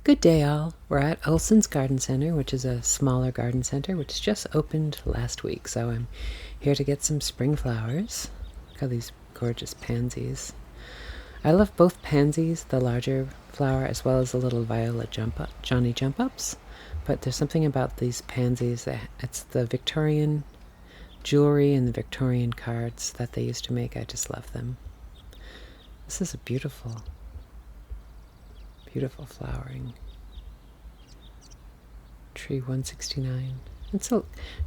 Good day, all. We're at Olson's Garden Center, which is a smaller garden center, which just opened last week. So I'm here to get some spring flowers. Look at these gorgeous pansies. I love both pansies, the larger flower, as well as the little violet Johnny jump ups. But there's something about these pansies that it's the Victorian jewelry and the Victorian cards that they used to make. I just love them. This is a beautiful flowering. Tree 169.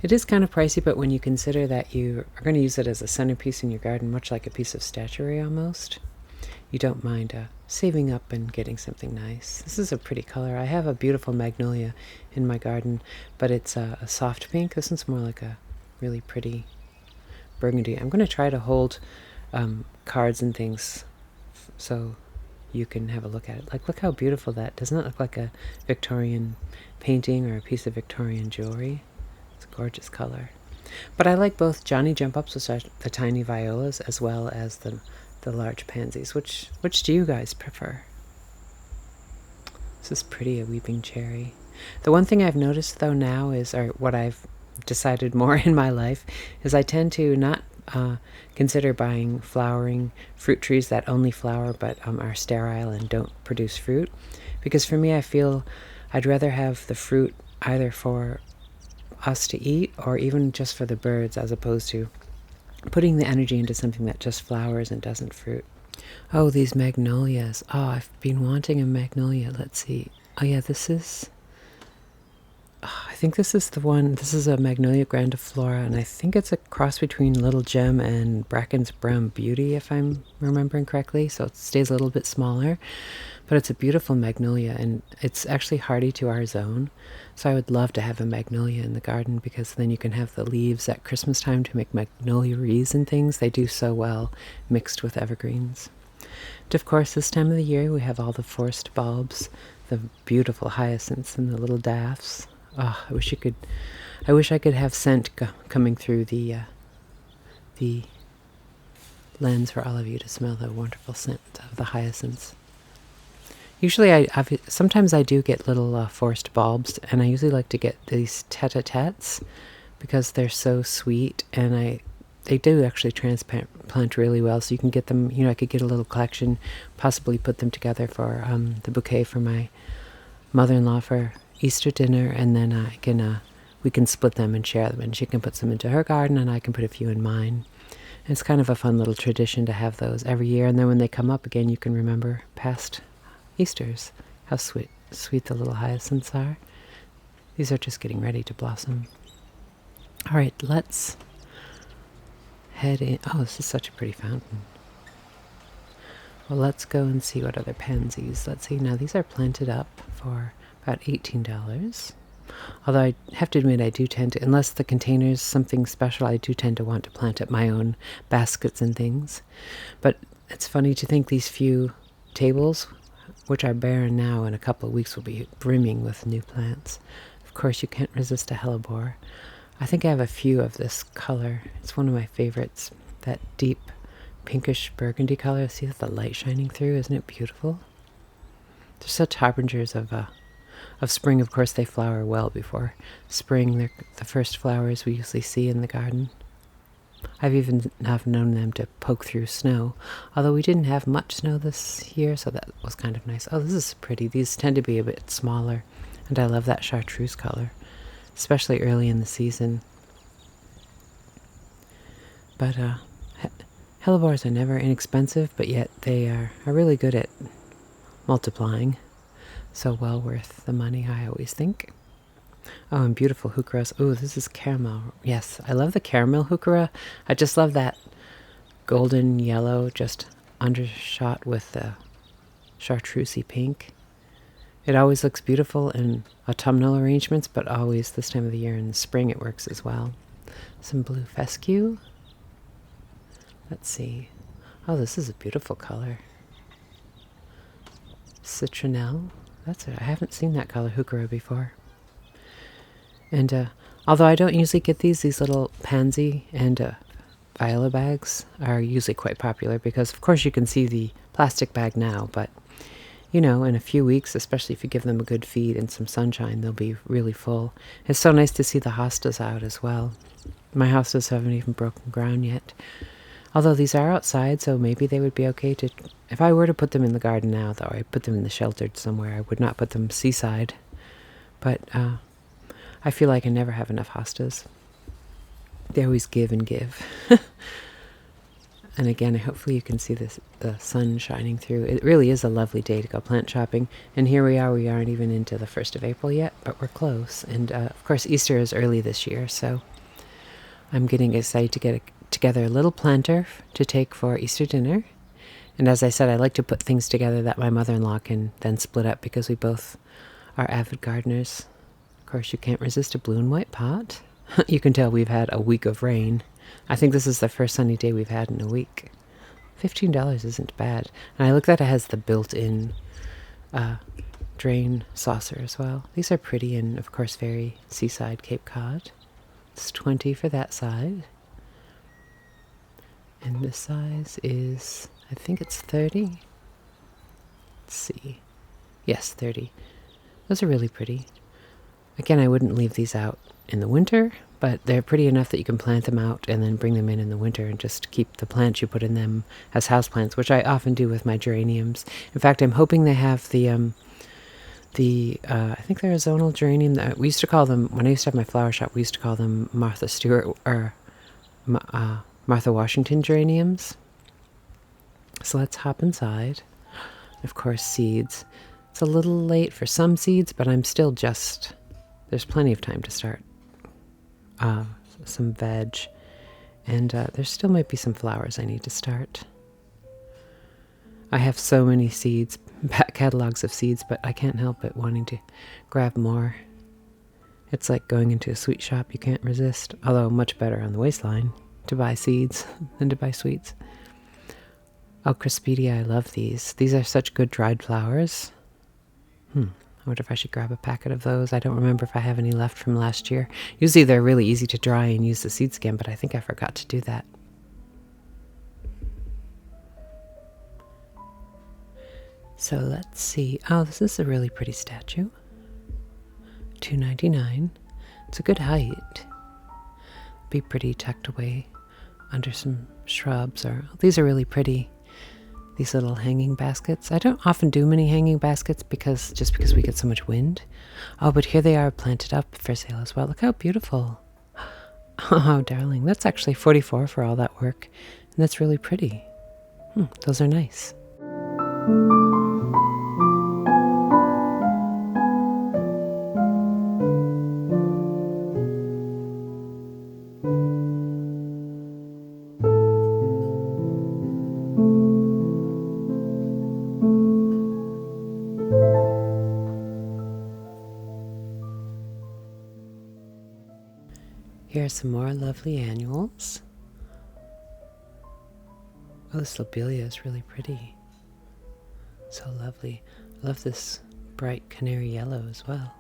It is kind of pricey, but when you consider that you are going to use it as a centerpiece in your garden, much like a piece of statuary almost, you don't mind saving up and getting something nice. This is a pretty color. I have a beautiful magnolia in my garden, but it's a soft pink. This one's more like a really pretty burgundy. I'm going to try to hold cards and things so you can have a look at it. Like, look how beautiful that. Doesn't it look like a Victorian painting or a piece of Victorian jewelry? It's a gorgeous color. But I like both Johnny jump ups, which are the tiny violas, as well as the large pansies. Which do you guys prefer? This is pretty, a weeping cherry. The one thing I've noticed though now is, or what I've decided more in my life, is I tend to not consider buying flowering fruit trees that only flower but are sterile and don't produce fruit. Because for me, I feel I'd rather have the fruit either for us to eat or even just for the birds, as opposed to putting the energy into something that just flowers and doesn't fruit. Oh, these magnolias. Oh, I've been wanting a magnolia. Let's see. Oh yeah, this is... I think this is the one. This is a Magnolia grandiflora, and I think it's a cross between Little Gem and Bracken's Brown Beauty, if I'm remembering correctly. So it stays a little bit smaller, but it's a beautiful magnolia, and it's actually hardy to our zone. So I would love to have a magnolia in the garden, because then you can have the leaves at Christmas time to make magnolia wreaths and things. They do so well mixed with evergreens. And of course, this time of the year we have all the forest bulbs, the beautiful hyacinths and the little daffs. Oh, I wish I could have scent coming through the lens for all of you to smell the wonderful scent of the hyacinths. Usually, sometimes I do get little forest bulbs, and I usually like to get these tete-a-tetes because they're so sweet, and they do actually transplant really well. So you can get them. I could get a little collection, possibly put them together for the bouquet for my mother-in-law for Easter dinner, and then we can split them and share them, and she can put some into her garden and I can put a few in mine. And it's kind of a fun little tradition to have those every year, and then when they come up again you can remember past Easters. How sweet the little hyacinths are. These are just getting ready to blossom. Alright, let's head in. Oh, this is such a pretty fountain. Well, let's go and see what other pansies. Let's see, now these are planted up for about $18. Although I have to admit, I do tend to, unless the container's something special, I do tend to want to plant up my own baskets and things. But it's funny to think these few tables, which are barren now, in a couple of weeks will be brimming with new plants. Of course, you can't resist a hellebore. I think I have a few of this color. It's one of my favorites, that deep pinkish burgundy color. See the light shining through? Isn't it beautiful? They're such harbingers of spring. Of course, they flower well before spring. They're the first flowers we usually see in the garden. I've even known them to poke through snow, although we didn't have much snow this year, so that was kind of nice. Oh, this is pretty. These tend to be a bit smaller, and I love that chartreuse color, especially early in the season. But hellebores are never inexpensive, but yet they are really good at multiplying. So well worth the money, I always think. Oh, and beautiful heucheras. Oh, this is caramel. Yes, I love the caramel heuchera. I just love that golden yellow just undershot with the chartreusey pink. It always looks beautiful in autumnal arrangements, but always this time of the year in the spring it works as well. Some blue fescue. Let's see. Oh, this is a beautiful color. Citronelle. That's it. I haven't seen that color heuchera before. And although I don't usually get these little pansy and viola bags are usually quite popular because, of course, you can see the plastic bag now, but you know, in a few weeks, especially if you give them a good feed and some sunshine, they'll be really full. It's so nice to see the hostas out as well. My hostas haven't even broken ground yet. Although these are outside, so maybe they would be okay to... If I were to put them in the garden now, though, I'd put them in the sheltered somewhere. I would not put them seaside. But I feel like I never have enough hostas. They always give and give. And again, hopefully you can see the sun shining through. It really is a lovely day to go plant shopping. And here we are. We aren't even into the 1st of April yet, but we're close. And of course, Easter is early this year, so I'm getting excited to get together a little planter to take for Easter dinner. And as I said, I like to put things together that my mother-in-law can then split up because we both are avid gardeners. Of course, you can't resist a blue and white pot. You can tell we've had a week of rain. I think this is the first sunny day we've had in a week. $15 isn't bad. And I look that it has the built-in drain saucer as well. These are pretty and, of course, very seaside Cape Cod. It's $20 for that side. And this size is, I think it's $30. Let's see. Yes, $30. Those are really pretty. Again, I wouldn't leave these out in the winter, but they're pretty enough that you can plant them out and then bring them in the winter and just keep the plants you put in them as houseplants, which I often do with my geraniums. In fact, I'm hoping they have the I think they're a zonal geranium. That we used to call them, when I used to have my flower shop, we used to call them Martha Stewart or Martha Washington geraniums. So let's hop inside. Of course, seeds. It's a little late for some seeds, but I'm still just... There's plenty of time to start. Some veg. And there still might be some flowers I need to start. I have so many seeds, back catalogs of seeds, but I can't help but wanting to grab more. It's like going into a sweet shop you can't resist, although much better on the waistline to buy seeds than to buy sweets. Oh, Crispidia, I love these. These are such good dried flowers. I wonder if I should grab a packet of those. I don't remember if I have any left from last year. Usually they're really easy to dry and use the seeds again, but I think I forgot to do that. So let's see. Oh, this is a really pretty statue. $2.99. It's a good height. Be pretty tucked away under some shrubs. Or these are really pretty. These little hanging baskets. I don't often do many hanging baskets because we get so much wind. Oh, but here they are planted up for sale as well. Look how beautiful. Oh, darling. That's actually $44 for all that work. And that's really pretty. Those are nice. Here are some more lovely annuals. Oh, this lobelia is really pretty. So lovely. I love this bright canary yellow as well.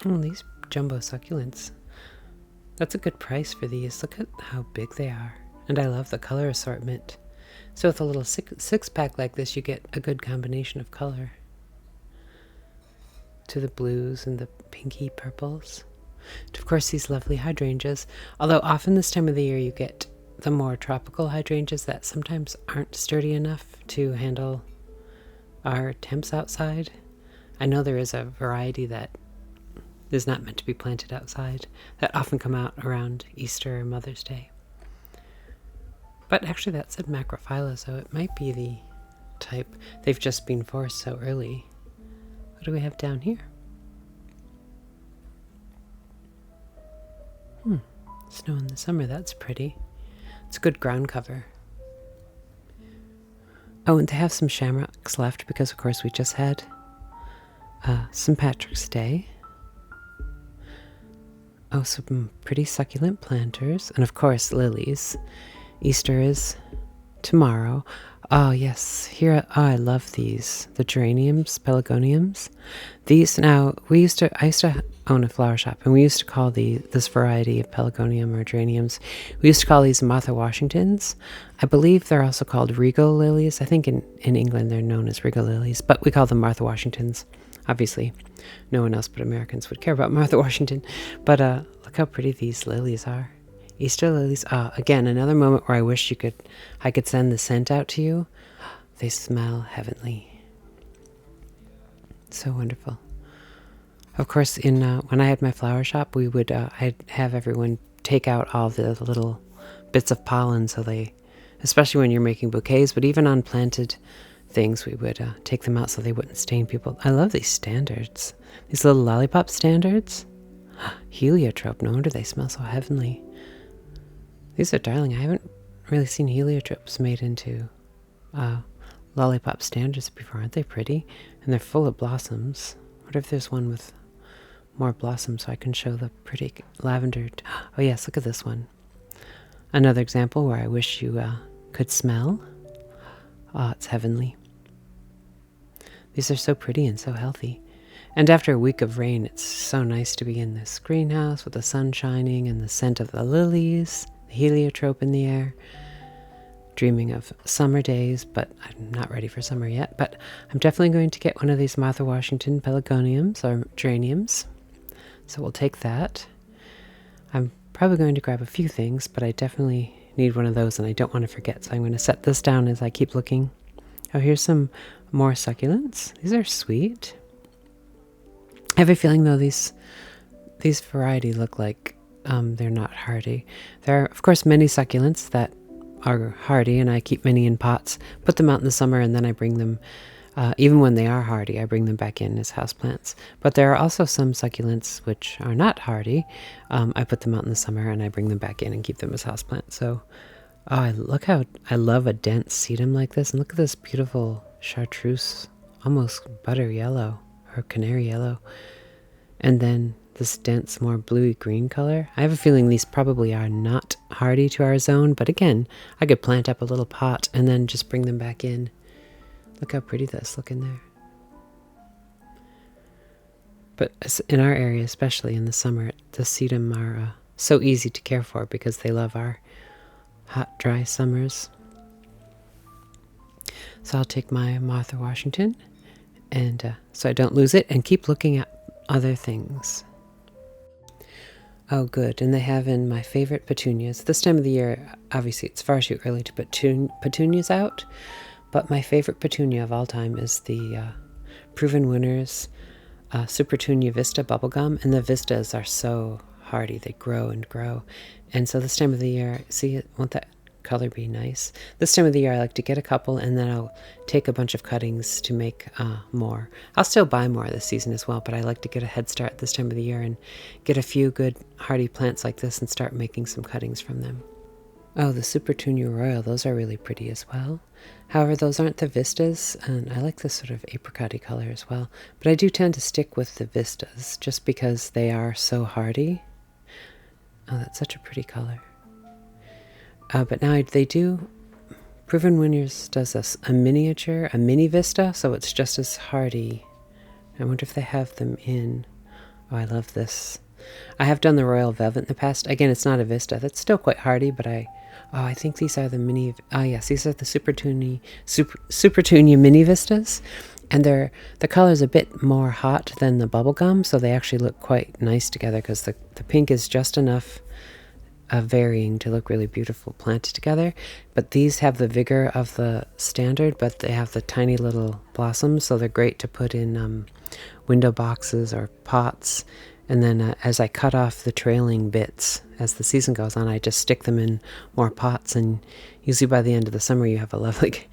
Oh, these jumbo succulents. That's a good price for these. Look at how big they are. And I love the color assortment. So with a little six-pack like this, you get a good combination of color. To the blues and the pinky purples. And of course, these lovely hydrangeas. Although often this time of the year you get the more tropical hydrangeas that sometimes aren't sturdy enough to handle our temps outside. I know there is a variety that is not meant to be planted outside that often come out around Easter or Mother's Day. But actually that said macrophylla, so it might be the type. They've just been forced so early. What do we have down here? Snow in the summer, that's pretty. It's good ground cover. Oh, and they have some shamrocks left because, of course, we just had St. Patrick's Day. Oh, some pretty succulent planters. And, of course, lilies. Easter is tomorrow. Oh yes, here. Oh, I love these. The geraniums, pelargoniums. These now I used to own a flower shop, and we used to call this variety of pelargonium or geraniums. We used to call these Martha Washingtons. I believe they're also called regal lilies. I think in England they're known as regal lilies, but we call them Martha Washingtons. Obviously, no one else but Americans would care about Martha Washington. But look how pretty these lilies are. Easter lilies. Again, another moment where I could send the scent out to you. They smell heavenly. So wonderful. Of course, when I had my flower shop, I'd have everyone take out all the little bits of pollen, especially when you're making bouquets, but even on planted things, we would take them out so they wouldn't stain people. I love these standards. These little lollipop standards. Heliotrope. No wonder they smell so heavenly. These are darling. I haven't really seen heliotropes made into lollipop standards before. Aren't they pretty? And they're full of blossoms. I wonder if there's one with more blossoms so I can show the pretty lavender. Oh yes, look at this one. Another example where I wish you could smell. Oh, it's heavenly. These are so pretty and so healthy. And after a week of rain, it's so nice to be in this greenhouse with the sun shining and the scent of the lilies, the heliotrope in the air. Dreaming of summer days, but I'm not ready for summer yet. But I'm definitely going to get one of these Martha Washington pelargoniums or geraniums. So we'll take that. I'm probably going to grab a few things, but I definitely need one of those and I don't want to forget. So I'm going to set this down as I keep looking. Oh, here's some more succulents. These are sweet. I have a feeling though these variety look like they're not hardy. There are, of course, many succulents that are hardy, and I keep many in pots, put them out in the summer, and then I bring them, even when they are hardy, I bring them back in as houseplants. But there are also some succulents which are not hardy. I put them out in the summer, and I bring them back in and keep them as houseplants. So, look how I love a dense sedum like this, and look at this beautiful chartreuse, almost butter yellow or canary yellow, and then this dense, more bluey green color. I have a feeling these probably are not hardy to our zone, but again, I could plant up a little pot and then just bring them back in. Look how pretty this look in there. But in our area, especially in the summer, the sedum are so easy to care for because they love our hot, dry summers. So I'll take my Martha Washington, and so I don't lose it, and keep looking at other things. Oh, good. And they have in my favorite petunias. This time of the year, obviously, it's far too early to put petunias out, but my favorite petunia of all time is the Proven Winners Supertunia Vista Bubblegum, and the vistas are so hardy. They grow and grow. And so this time of the year, see, won't that color be nice? This time of the year, I like to get a couple, and then I'll take a bunch of cuttings to make more. I'll still buy more this season as well, but I like to get a head start this time of the year and get a few good hardy plants like this and start making some cuttings from them. Oh, the Supertunia Royal, those are really pretty as well. However, those aren't the vistas, and I like this sort of apricot-y color as well. But I do tend to stick with the vistas just because they are so hardy. Oh, that's such a pretty color. But now they do, Proven Winners does a mini vista, so it's just as hardy. I wonder if they have them in. Oh, I love this. I have done the Royal Velvet in the past. Again, it's not a vista. That's still quite hardy, but I think these are the mini, yes, these are the Supertunia mini vistas. And the color's a bit more hot than the bubblegum, so they actually look quite nice together because the pink is just enough varying to look really beautiful planted together. But these have the vigor of the standard, but they have the tiny little blossoms, so they're great to put in window boxes or pots. And then as I cut off the trailing bits as the season goes on, I just stick them in more pots, and usually by the end of the summer you have a lovely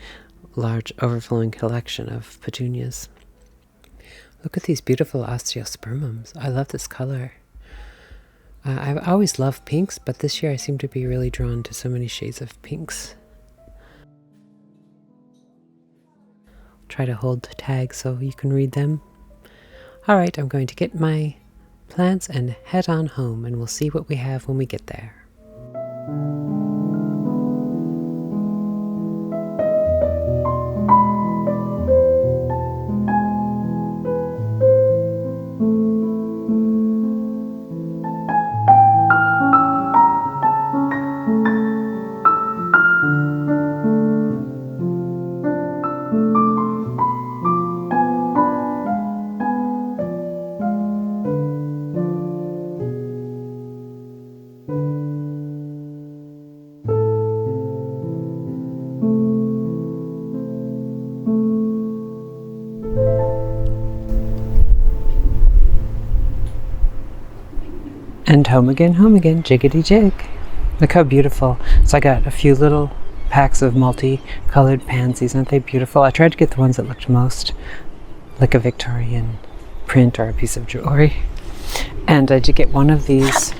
large overflowing collection of petunias. Look at these beautiful osteospermums. I love this color. I've always loved pinks, but this year I seem to be really drawn to so many shades of pinks. Try to hold the tags so you can read them. All right, I'm going to get my plants and head on home, and we'll see what we have when we get there. And home again, jiggity jig. Look how beautiful. So I got a few little packs of multi-colored pansies. Aren't they beautiful? I tried to get the ones that looked most like a Victorian print or a piece of jewelry. And I did get one of these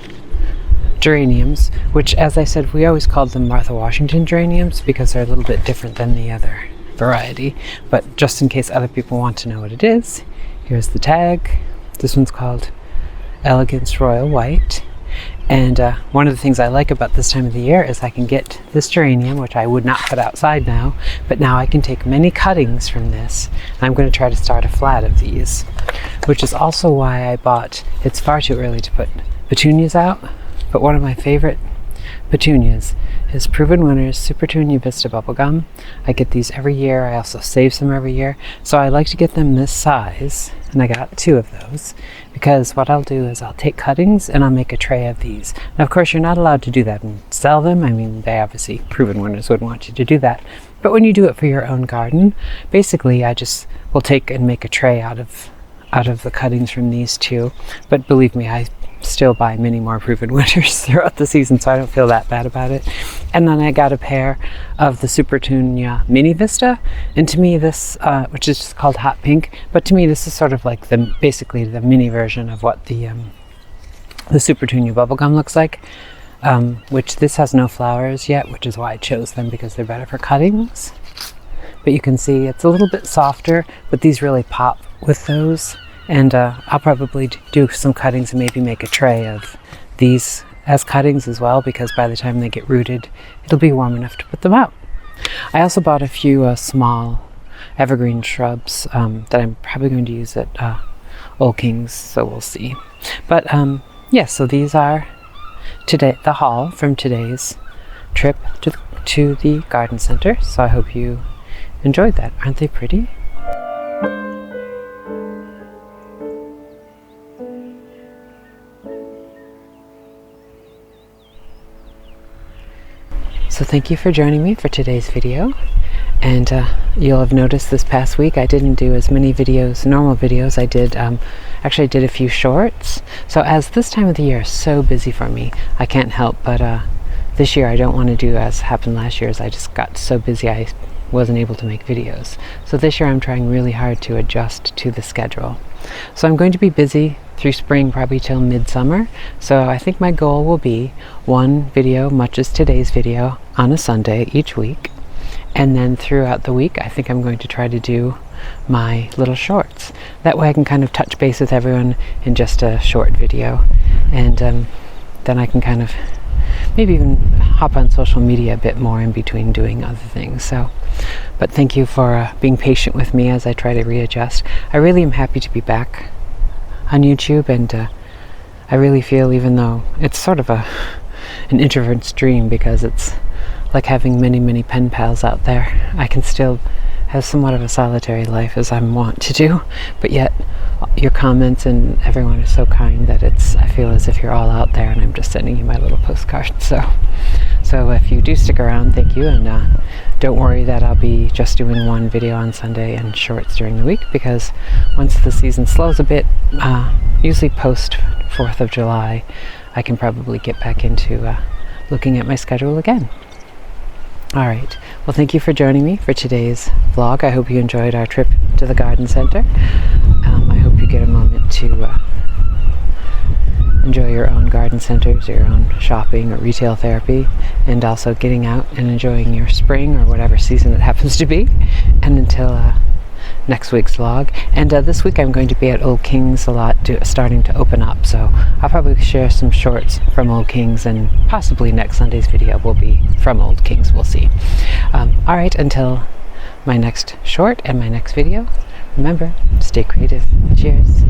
geraniums, which, as I said, we always called them Martha Washington geraniums because they're a little bit different than the other variety. But just in case other people want to know what it is, here's the tag. This one's called Elegance Royal White. And one of the things I like about this time of the year is I can get this geranium, which I would not put outside now, but now I can take many cuttings from this. And I'm going to try to start a flat of these, which is also why I bought, it's far too early to put petunias out, but one of my favorite petunias is Proven Winners Supertunia Vista Bubblegum. I get these every year. I also save some every year. So I like to get them this size, and I got 2 of those, because what I'll do is I'll take cuttings and I'll make a tray of these. Now, of course, you're not allowed to do that and sell them. I mean, they obviously, Proven Winners wouldn't want you to do that. But when you do it for your own garden, basically I just will take and make a tray out of the cuttings from these 2. But believe me, I still buy many more Proven Winners throughout the season, so I don't feel that bad about it. And then I got a pair of the Supertunia Mini Vista, and to me this, which is just called Hot Pink, but to me this is sort of like basically the mini version of what the Supertunia Bubblegum looks like, which this has no flowers yet, which is why I chose them, because they're better for cuttings. But you can see it's a little bit softer, but these really pop with those. And I'll probably do some cuttings and maybe make a tray of these as cuttings as well, because by the time they get rooted, it'll be warm enough to put them out. I also bought a few small evergreen shrubs that I'm probably going to use at Old Kings, so we'll see. But yeah, so these are the haul from today's trip to the garden center. So I hope you enjoyed that. Aren't they pretty? So thank you for joining me for today's video, and you'll have noticed this past week I didn't do as many normal videos. I did actually I did a few shorts. So as this time of the year is so busy for me, I can't help but this year I don't want to do as happened last year, as I just got so busy I wasn't able to make videos. So this year I'm trying really hard to adjust to the schedule. So I'm going to be busy through spring, probably till midsummer. So I think my goal will be 1 video, much as today's video, on a Sunday each week. And then throughout the week, I think I'm going to try to do my little shorts. That way I can kind of touch base with everyone in just a short video. And then I can kind of maybe even hop on social media a bit more in between doing other things. So, but thank you for being patient with me as I try to readjust. I really am happy to be back on YouTube, and I really feel, even though it's sort of an introvert's dream, because it's like having many pen pals out there, I can still have somewhat of a solitary life, as I'm wont to do, but yet your comments and everyone is so kind that I feel as if you're all out there and I'm just sending you my little postcard. So if you do stick around, thank you, and don't worry that I'll be just doing 1 video on Sunday and shorts during the week, because once the season slows a bit, usually post 4th of July, I can probably get back into looking at my schedule again. Alright, well, thank you for joining me for today's vlog. I hope you enjoyed our trip to the garden center. I hope you get a moment to enjoy your own garden centers, your own shopping or retail therapy, and also getting out and enjoying your spring or whatever season it happens to be. And until next week's vlog. And this week I'm going to be at Old Kings a lot, starting to open up, so I'll probably share some shorts from Old Kings, and possibly next Sunday's video will be from Old Kings. We'll see. Alright, until my next short and my next video, remember, stay creative. Cheers.